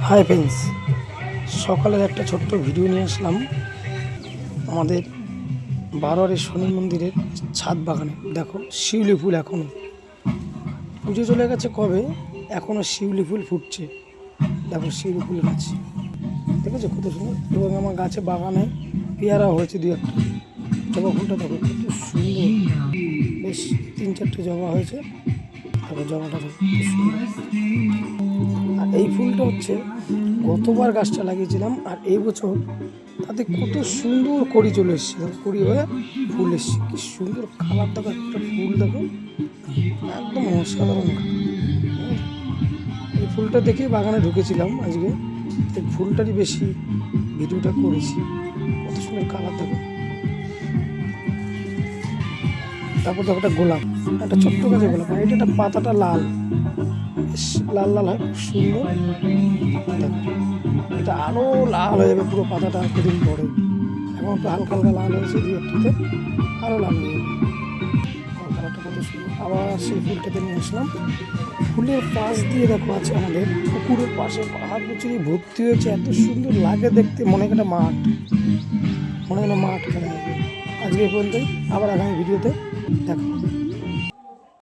Hi friends, সকালের একটা ছোট্ট ভিডিও নিয়ে আসলাম আমাদের বারোয়ারি শনি মন্দিরের ছাদ বাগানে। দেখো শিউলি ফুল এখনও, পুজো চলে গেছে কবে, এখনও শিউলি ফুল ফুটছে। দেখো শিউলি ফুল গাছ দেখেছো কত সুন্দর। এবং আমার গাছে বাগানে পেয়ারা হয়েছে দু একটা। জবা ফুলটা দেখো কত সুন্দর, বেশ 3-4টে জবা হয়েছে। দেখো জবাটা দেখো কত সুন্দর। আর এই ফুলটা হচ্ছে গতবার গাছটা লাগিয়েছিলাম, আর এই বছর তাতে কত সুন্দর কড়ি চলে এসছে। কড়ি হয়ে ফুল এসছে, কি সুন্দর কালার দেখো, একটা ফুল দেখো একদম অসাধারণ। এই ফুলটা দেখেই বাগানে ঢুকেছিলাম আজকে, এই ফুলটারই বেশি ভিডিওটা করেছি। কত সুন্দর কালার দেখো। তারপর দেখো একটা গোলাপ, একটা ছোট্ট গাছে গোলাপ, আর এটা একটা পাতাটা লাল, বেশ লাল লাল হয়, খুব সুন্দর। দেখো এটা আরও লাল হয়ে যাবে পুরো পাতাটা কিছুদিন পরে। এখন তো হালকা হালকা লাল হয়েছে, দু একটাতে আরও লাল হয়ে যাবে। কালারটা কত সুন্দর। আবার সেই ফুলটাতে নিয়ে আসলাম। ফুলের পাশ দিয়ে দেখো আছে আমাদের পুকুরের পাশে পাহাড় প্রচুর ভর্তি হয়েছে, এত সুন্দর লাগে দেখতে, মনে হয় একটা মাঠ, মনে হয় মাঠ খেলা যাবে। আজকে এই পর্যন্তই, আবার আগামী ভিডিওতে দেখা হবে।